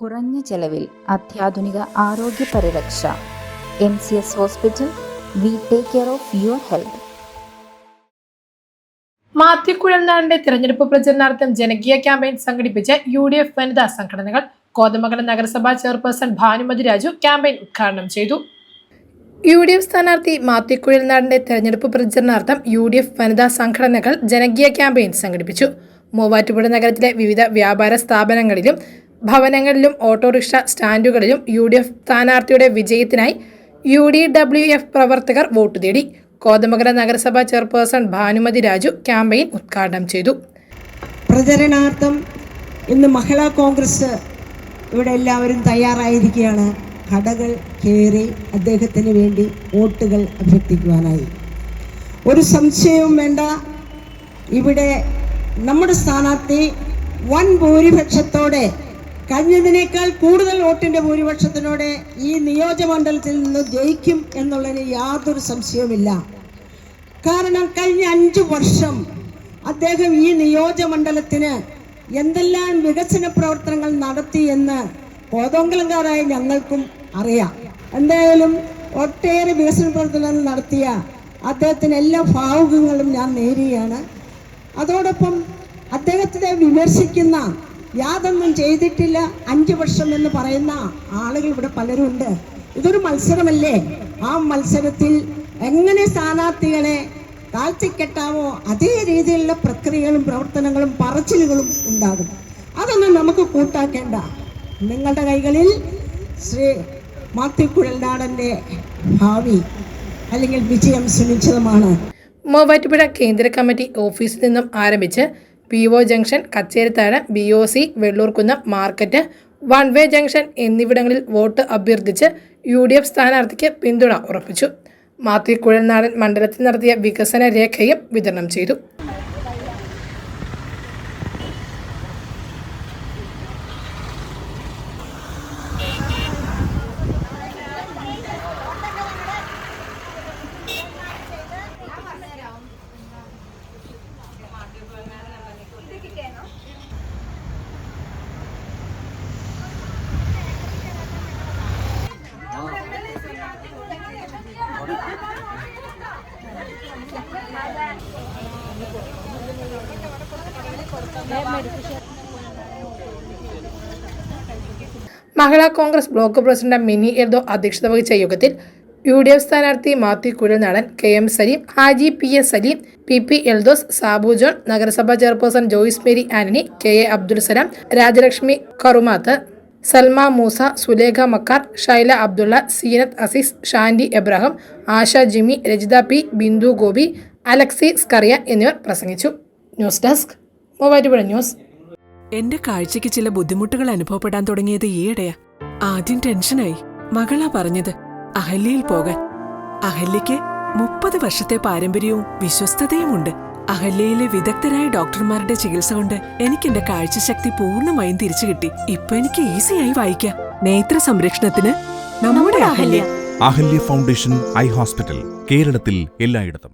കുറഞ്ഞ ചെലവിൽ അത്യാധുനിക ആരോഗ്യ പരിരക്ഷ. MCS hospital. We take care of your health. Mathew കുഴൽനാടന്റെ തിരഞ്ഞെടുപ്പ് പ്രചരണാർത്ഥം ജനകീയ ക്യാമ്പയിൻ സംഘടിപ്പിച്ച UDF വനിതാ സംഘടനകൾ. കോതമംഗലം നഗരസഭാ ചെയർപേഴ്സൺ ഭാനുമതി രാജു ക്യാമ്പയിൻ ഉദ്ഘാടനം ചെയ്തു. UDF സ്ഥാനാർത്ഥി മാത്യു കുഴൽനാടന്റെ തെരഞ്ഞെടുപ്പ് പ്രചരണാർത്ഥം UDF വനിതാ സംഘടനകൾ ജനകീയ ക്യാമ്പയിൻ സംഘടിപ്പിച്ചു. മൂവാറ്റുപുഴ നഗരത്തിലെ വിവിധ വ്യാപാര സ്ഥാപനങ്ങളിലും ഭവനങ്ങളിലും ഓട്ടോറിക്ഷ സ്റ്റാൻഡുകളിലും UDF സ്ഥാനാർത്ഥിയുടെ വിജയത്തിനായി UDWF പ്രവർത്തകർ വോട്ട് തേടി. കോതമംഗലം നഗരസഭാ ചെയർപേഴ്സൺ ഭാനുമതി രാജു ക്യാമ്പയിൻ ഉദ്ഘാടനം ചെയ്തു. പ്രചരണാർത്ഥം ഇന്ന് മഹിളാ കോൺഗ്രസ് ഇവിടെ എല്ലാവരും തയ്യാറായിരിക്കുകയാണ്. കടകൾ കയറി അദ്ദേഹത്തിന് വേണ്ടി വോട്ടുകൾ അഭ്യർത്ഥിക്കുവാനായി. ഒരു സംശയവും വേണ്ട, ഇവിടെ നമ്മുടെ സ്ഥാനാർത്ഥി വൻ ഭൂരിപക്ഷത്തോടെ, കഴിഞ്ഞതിനേക്കാൾ കൂടുതൽ വോട്ടിൻ്റെ ഭൂരിപക്ഷത്തിനോടെ ഈ നിയോജകമണ്ഡലത്തിൽ നിന്ന് ജയിക്കും എന്നുള്ളതിന് യാതൊരു സംശയവുമില്ല. കാരണം കഴിഞ്ഞ 5 വർഷം അദ്ദേഹം ഈ നിയോജകമണ്ഡലത്തിന് എന്തെല്ലാം വികസന പ്രവർത്തനങ്ങൾ നടത്തി എന്ന് കോതമംഗലംകാരായ ഞങ്ങൾക്കും അറിയാം. എന്തായാലും ഒട്ടേറെ വികസന പ്രവർത്തനങ്ങൾ നടത്തിയ അദ്ദേഹത്തിന് എല്ലാ ഭാവുകങ്ങളും ഞാൻ നേരുകയാണ്. അതോടൊപ്പം അദ്ദേഹത്തിനെ വിമർശിക്കുന്ന, യാതൊന്നും ചെയ്തിട്ടില്ല 5 വർഷം എന്ന് പറയുന്ന ആളുകൾ ഇവിടെ പലരുണ്ട്. ഇതൊരു മത്സരമല്ലേ? ആ മത്സരത്തിൽ എങ്ങനെ സ്ഥാനാർത്ഥികളെ താഴ്ത്തിക്കെട്ടാമോ അതേ രീതിയിലുള്ള പ്രക്രിയകളും പ്രവർത്തനങ്ങളും പറച്ചിലുകളും ഉണ്ടാകും. അതൊന്നും നമുക്ക് കൂട്ടാക്കേണ്ട. നിങ്ങളുടെ കൈകളിൽ ശ്രീ മാത്യു കുഴൽനാടൻ്റെ ഭാവി അല്ലെങ്കിൽ വിജയം സുനിശ്ചിതമാണ്. മൂവാറ്റുപുഴ കേന്ദ്ര കമ്മിറ്റി ഓഫീസിൽ നിന്നും ആരംഭിച്ച് PO junction, Kacherithazhu, BOC, Vellurkunnam market, one way junction എന്നിവിടങ്ങളിൽ വോട്ട് അഭ്യർത്ഥിച്ച് UDF സ്ഥാനാർത്ഥിക്ക് പിന്തുണ ഉറപ്പിച്ചു. മാത്യു കുഴൽനാടൻ മണ്ഡലത്തിൽ നടത്തിയ വികസന രേഖയും വിതരണം ചെയ്തു. മഹിളാ കോൺഗ്രസ് ബ്ലോക്ക് പ്രസിഡന്റ് മിനി എൽദോ അധ്യക്ഷത വഹിച്ച യോഗത്തിൽ UDF സ്ഥാനാർത്ഥി Mathew Kuzhalnadan, KM Saleem, Haji PS Saleem, PP Eldhose, Sabu John, നഗരസഭാ chairperson Joyce Mary Antony, KA Abdul Salam, Rajalakshmi Karumath, Salma Moosa, Sulekha Makkar, Shaila Abdulla, Seenath Aziz, Shandy Abraham, Asha Jimmy, Rajitha P, Bindu Gopi, Alexi Scaria എന്നിവർ പ്രസംഗിച്ചു. News desk Muvattupuzha news. എന്റെ കാഴ്ചയ്ക്ക് ചില ബുദ്ധിമുട്ടുകൾ അനുഭവപ്പെടാൻ തുടങ്ങിയത് ഈയിടെയാ. ആദ്യം ടെൻഷനായി. മകളാ പറഞ്ഞത് അഹല്യയിൽ പോകാൻ. അഹല്യയ്ക്ക് 30 വർഷത്തെ പാരമ്പര്യവും വിശ്വസ്തതയുമുണ്ട്. അഹല്യയിലെ വിദഗ്ധരായ ഡോക്ടർമാരുടെ ചികിത്സ കൊണ്ട് എനിക്ക് എന്റെ കാഴ്ചശക്തി പൂർണ്ണമായും തിരിച്ചു കിട്ടി. ഇപ്പൊ എനിക്ക് ഈസിയായി വായിക്കാം. നേത്ര സംരക്ഷണത്തിന് നമ്മുടെ Ahalya. Ahalya foundation eye hospital, കേരളത്തിൽ എല്ലായിടത്തും.